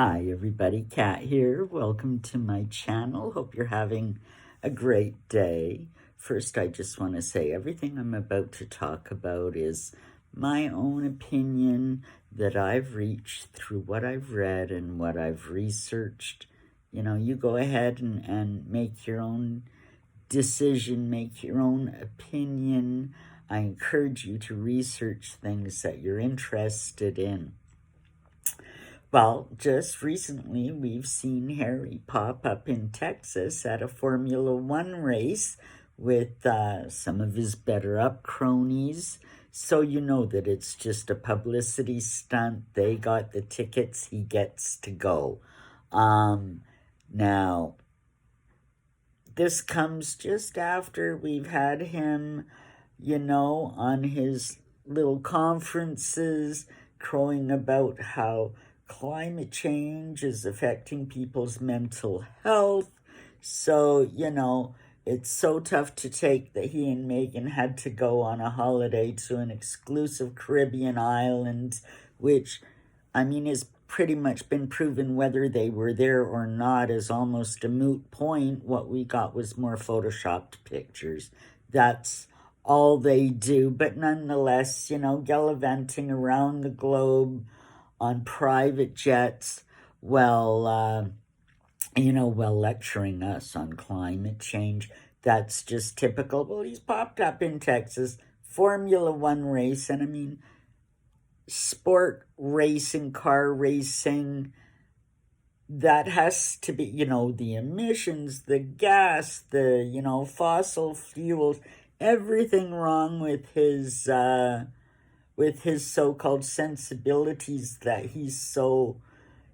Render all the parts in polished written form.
Hi everybody, Kat here. Welcome to my channel. Hope you're having a great day. First, I just want to say everything I'm about to talk about is my own opinion that I've reached through what I've read and what I've researched. You know, you go ahead and make your own decision, make your own opinion. I encourage you to research things that you're interested in. Well, just recently we've seen Harry pop up in Texas at a Formula One race with some of his better up cronies. So you know that it's just a publicity stunt. They got the tickets, he gets to go. Now, this comes just after we've had him, on his little conferences crowing about how climate change is affecting people's mental health. So, it's so tough to take that he and Meghan had to go on a holiday to an exclusive Caribbean island, which, is pretty much been proven whether they were there or not is almost a moot point. What we got was more photoshopped pictures. That's all they do. But nonetheless, gallivanting around the globe on private jets, while lecturing us on climate change. That's just typical. Well, he's popped up in Texas, Formula One race, and sport racing, car racing, that has to be, the emissions, the gas, the, fossil fuels, everything wrong with his so-called sensibilities that he's so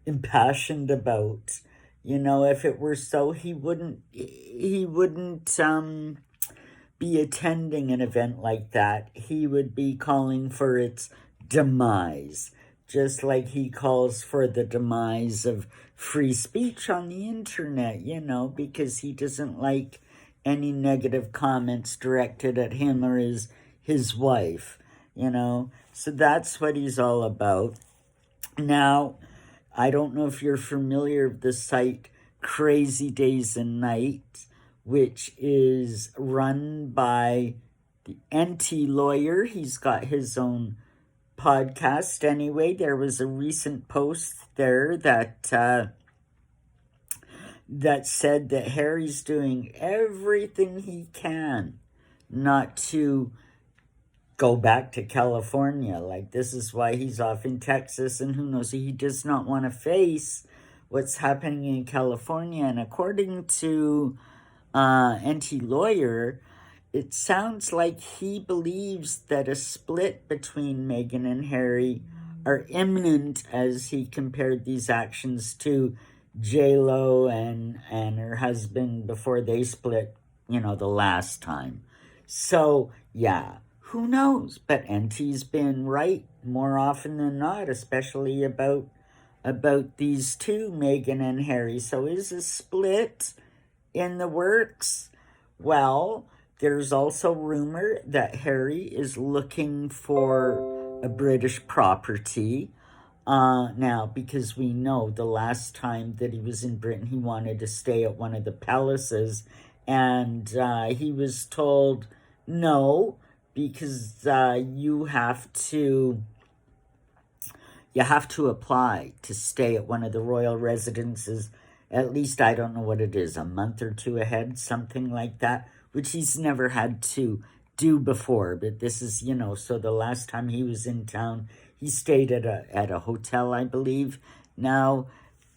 impassioned about. If it were so, he wouldn't be attending an event like that. He would be calling for its demise, just like he calls for the demise of free speech on the internet, because he doesn't like any negative comments directed at him or his wife. So that's what he's all about. Now, I don't know if you're familiar with the site Crazy Days and Nights, which is run by the anti-lawyer. He's got his own podcast anyway. There was a recent post there that said that Harry's doing everything he can not to go back to California. Like, this is why he's off in Texas, and who knows, he does not want to face what's happening in California. And according to anti-lawyer, it sounds like he believes that a split between Meghan and Harry are imminent, as he compared these actions to J-Lo and her husband before they split, the last time. So, yeah, who knows? But Auntie's been right more often than not, especially about these two, Meghan and Harry. So is a split in the works? Well, there's also rumor that Harry is looking for a British property. Now, because we know the last time that he was in Britain, he wanted to stay at one of the palaces, and he was told no, because you have to apply to stay at one of the royal residences, at least, I don't know what it is, a month or two ahead, something like that, which he's never had to do before. But this is, so the last time he was in town, he stayed at a hotel, I believe. Now,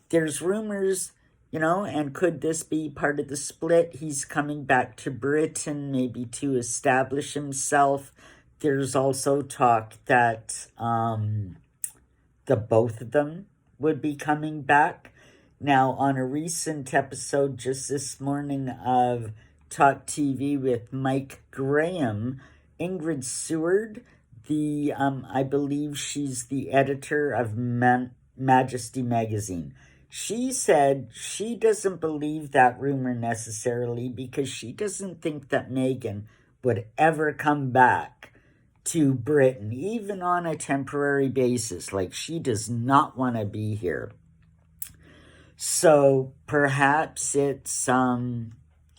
there's rumors, and could this be part of the split? He's coming back to Britain, maybe to establish himself. There's also talk that the both of them would be coming back. Now, on a recent episode just this morning of Talk TV with Mike Graham, Ingrid Seward, I believe she's the editor of Majesty magazine, she said she doesn't believe that rumor necessarily, because she doesn't think that Meghan would ever come back to Britain, even on a temporary basis. Like, she does not want to be here. So perhaps it's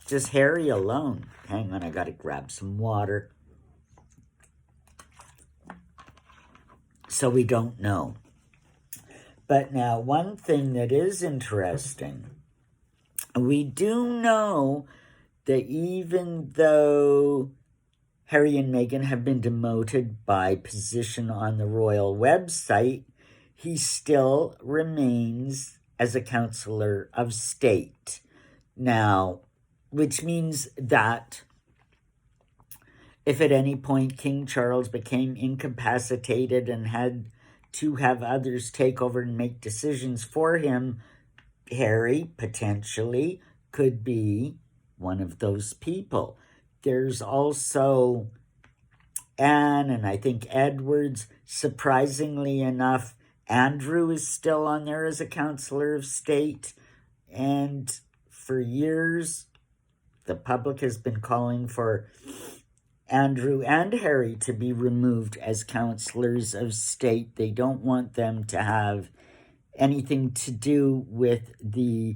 just Harry alone. Hang on, I gotta grab some water. So we don't know. But now, one thing that is interesting, we do know that even though Harry and Meghan have been demoted by position on the royal website, he still remains as a counselor of state. Now, which means that if at any point King Charles became incapacitated and had to have others take over and make decisions for him, Harry potentially could be one of those people. There's also Anne and I think Edward's. Surprisingly enough, Andrew is still on there as a counselor of state. And for years, the public has been calling for Andrew and Harry to be removed as counselors of state. They don't want them to have anything to do with the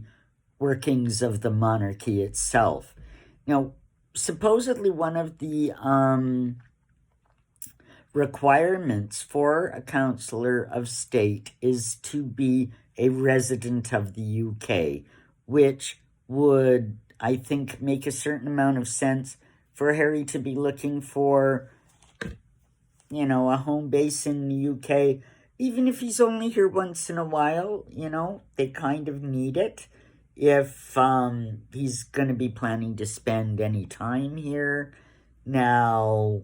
workings of the monarchy itself. Now, supposedly one of the requirements for a counselor of state is to be a resident of the UK, which would, I think, make a certain amount of sense for Harry to be looking for, a home base in the UK. Even if he's only here once in a while, they kind of need it. If he's going to be planning to spend any time here. Now,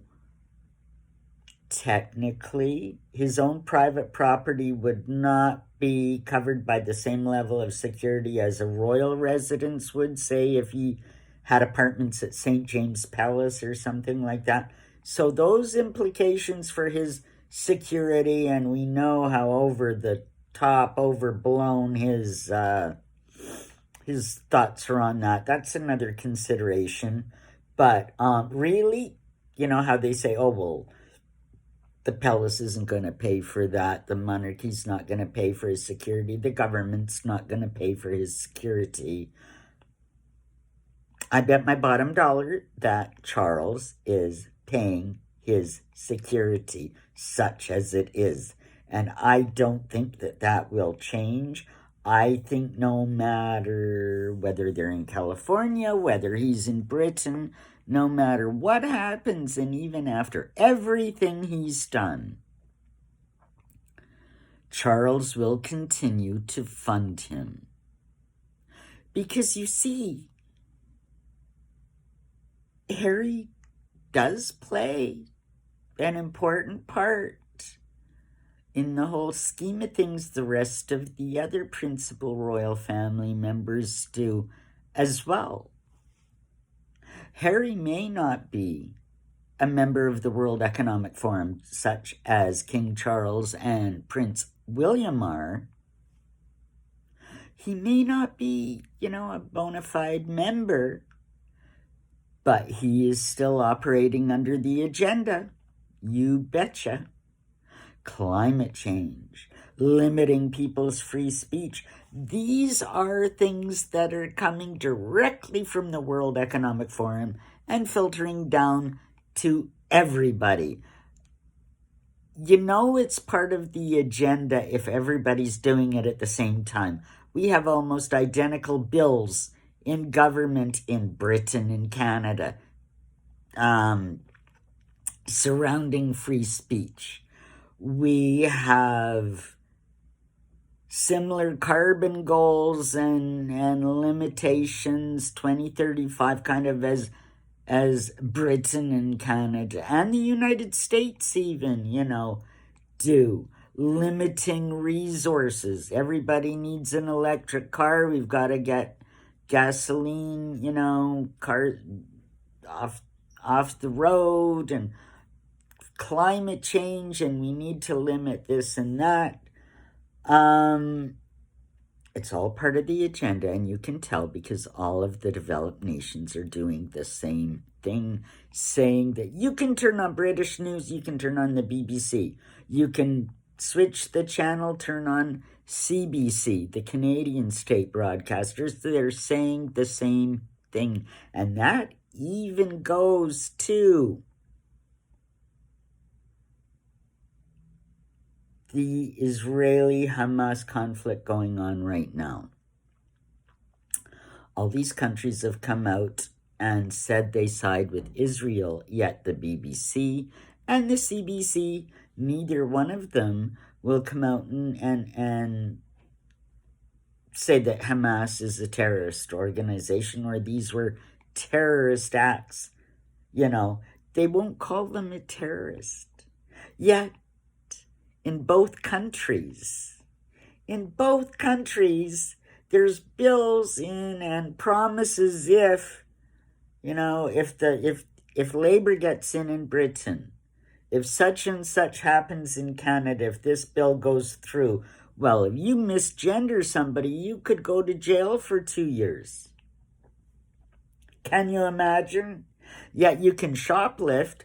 technically, his own private property would not be covered by the same level of security as a royal residence would, say, if he had apartments at St. James Palace or something like that. So those implications for his security, and we know how over the top, overblown his thoughts are on that. That's another consideration. But really, how they say, oh, well, the palace isn't going to pay for that. The monarchy's not going to pay for his security. The government's not going to pay for his security. I bet my bottom dollar that Charles is paying his security, such as it is. And I don't think that will change. I think no matter whether they're in California, whether he's in Britain, no matter what happens, and even after everything he's done, Charles will continue to fund him. Because you see, Harry does play an important part in the whole scheme of things. The rest of the other principal royal family members do as well. Harry may not be a member of the World Economic Forum, such as King Charles and Prince William are. He may not be, a bona fide member, but he is still operating under the agenda. You betcha. Climate change, limiting people's free speech. These are things that are coming directly from the World Economic Forum and filtering down to everybody. It's part of the agenda if everybody's doing it at the same time. We have almost identical bills in government in Britain and Canada surrounding free speech. We have similar carbon goals and limitations, 2035, kind of as Britain and Canada and the United States even, do. Limiting resources. Everybody needs an electric car. We've got to get gasoline, car off the road, and climate change, and we need to limit this and that. It's all part of the agenda, and you can tell because all of the developed nations are doing the same thing, saying that you can turn on British news, you can turn on the BBC, you can switch the channel, turn on CBC, the Canadian state broadcasters, they're saying the same thing. And that even goes to the Israeli-Hamas conflict going on right now. All these countries have come out and said they side with Israel, yet the BBC and the CBC, neither one of them will come out and say that Hamas is a terrorist organization or these were terrorist acts. You know, they won't call them a terrorist. Yet, in both countries, there's bills in and promises if Labour gets in Britain, if such and such happens in Canada, if this bill goes through, well, if you misgender somebody, you could go to jail for 2 years. Can you imagine? Yet you can shoplift.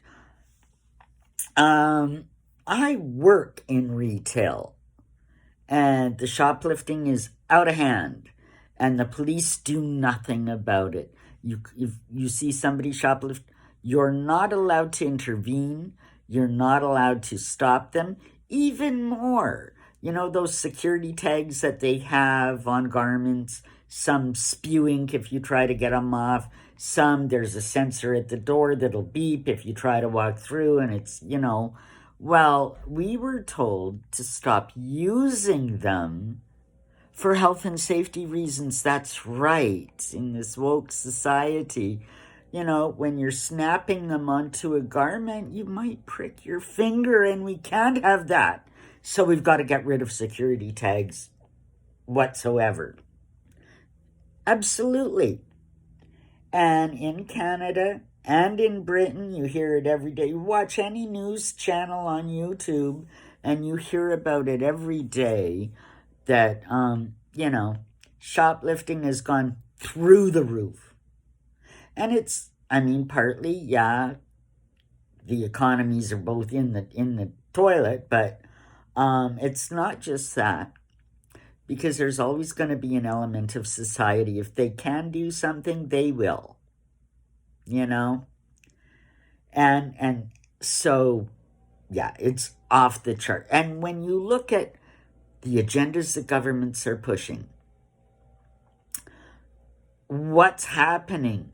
I work in retail, and the shoplifting is out of hand, and the police do nothing about it. If you see somebody shoplift, you're not allowed to intervene. You're not allowed to stop them. Even more, those security tags that they have on garments, some spew ink if you try to get them off, some there's a sensor at the door that'll beep if you try to walk through, and it's, well, we were told to stop using them for health and safety reasons. That's right. In this woke society, when you're snapping them onto a garment, you might prick your finger, and we can't have that. So we've got to get rid of security tags whatsoever. Absolutely. And in Canada and in Britain, you hear it every day. You watch any news channel on YouTube, and you hear about it every day that, shoplifting has gone through the roof. And it's, partly, yeah, the economies are both in the toilet, but it's not just that. Because there's always going to be an element of society. If they can do something, they will. And so, yeah, it's off the chart. And when you look at the agendas the governments are pushing, what's happening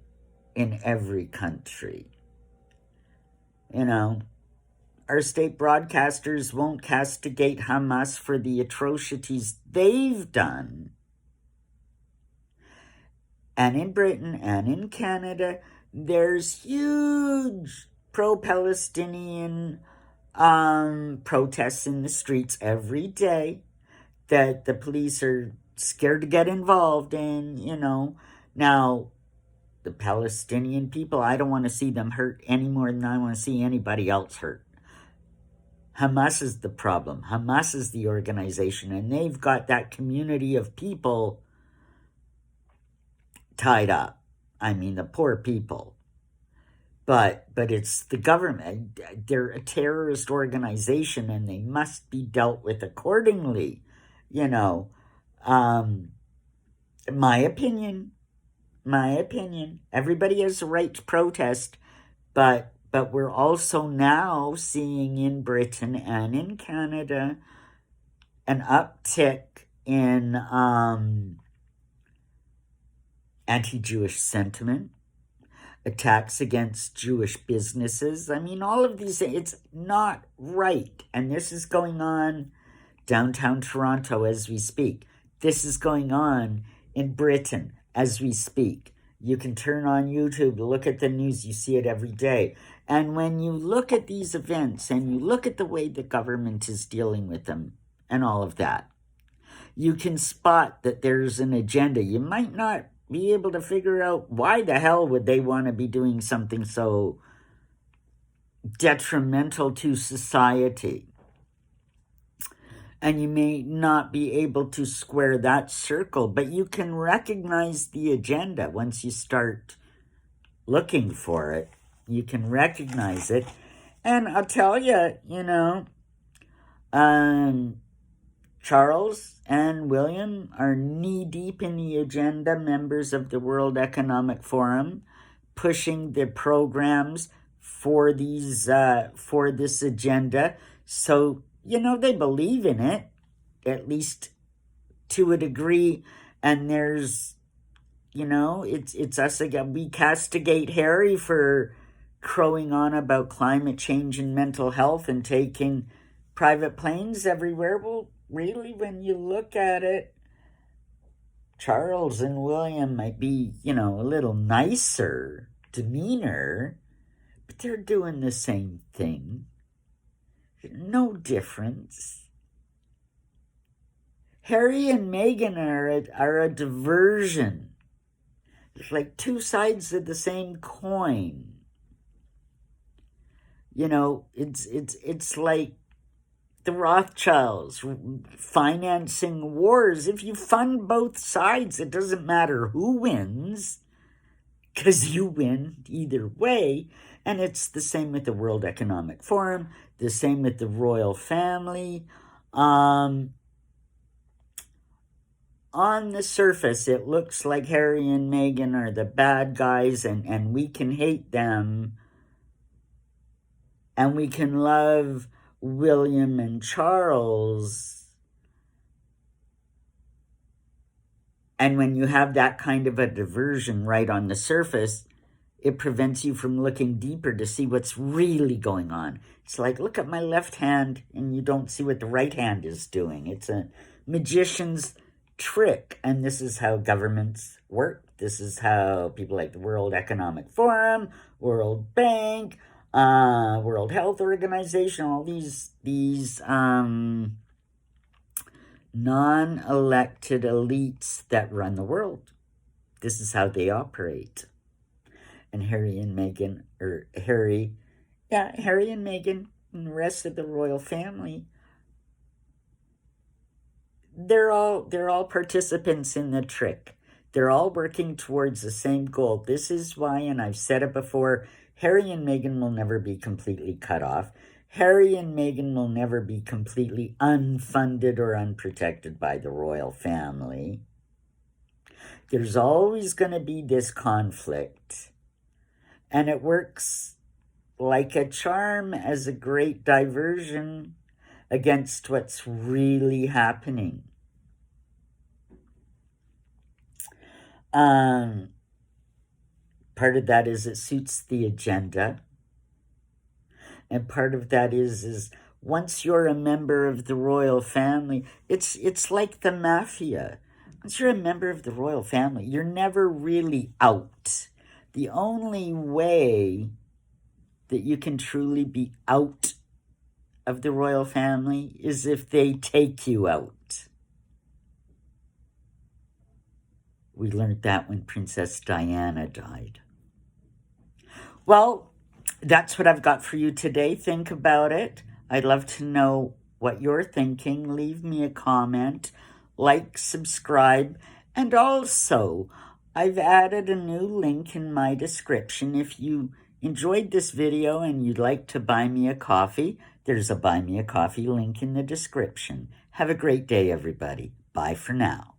in every country? Our state broadcasters won't castigate Hamas for the atrocities they've done. And in Britain and in Canada, there's huge pro-Palestinian protests in the streets every day that the police are scared to get involved in, Now, the Palestinian people, I don't want to see them hurt any more than I want to see anybody else hurt. Hamas is the problem. Hamas is the organization, and they've got that community of people tied up. The poor people. But it's the government. They're a terrorist organization, and they must be dealt with accordingly. My opinion. Everybody has a right to protest, but we're also now seeing in Britain and in Canada an uptick in anti-Jewish sentiment, attacks against Jewish businesses. All of these, it's not right. And this is going on downtown Toronto as we speak. This is going on in Britain as we speak. You can turn on YouTube, look at the news, you see it every day. And when you look at these events and you look at the way the government is dealing with them and all of that, you can spot that there's an agenda. You might not be able to figure out why the hell would they want to be doing something so detrimental to society. And you may not be able to square that circle, but you can recognize the agenda once you start looking for it. You can recognize it. And I'll tell you, Charles and William are knee-deep in the agenda, members of the World Economic Forum, pushing the programs for this agenda. So, they believe in it, at least to a degree, and there's, it's us again. We castigate Harry for crowing on about climate change and mental health and taking private planes everywhere. Well, really, when you look at it, Charles and William might be, a little nicer demeanor, but they're doing the same thing. No difference. Harry and Meghan are a diversion. It's like two sides of the same coin. It's like the Rothschilds financing wars. If you fund both sides, it doesn't matter who wins, because you win either way. And it's the same with the World Economic Forum, the same with the royal family. On the surface, it looks like Harry and Meghan are the bad guys, and we can hate them, and we can love William and Charles. And when you have that kind of a diversion right on the surface, it prevents you from looking deeper to see what's really going on. It's like, look at my left hand, and you don't see what the right hand is doing. It's a magician's trick, and this is how governments work. This is how people like the World Economic Forum, World Bank, World Health Organization, all these non-elected elites that run the world. This is how they operate. And Harry and Meghan and the rest of the royal family, they're all participants in the trick. They're all working towards the same goal. This is why, and I've said it before, Harry and Meghan will never be completely cut off. Harry and Meghan will never be completely unfunded or unprotected by the royal family. There's always going to be this conflict. And it works like a charm as a great diversion against what's really happening. Part of that is it suits the agenda. And part of that is once you're a member of the royal family, it's like the mafia. Once you're a member of the royal family, you're never really out. The only way that you can truly be out of the royal family is if they take you out. We learned that when Princess Diana died. Well, that's what I've got for you today. Think about it. I'd love to know what you're thinking. Leave me a comment, like, subscribe, and also I've added a new link in my description. If you enjoyed this video and you'd like to buy me a coffee, there's a Buy Me a Coffee link in the description. Have a great day, everybody. Bye for now.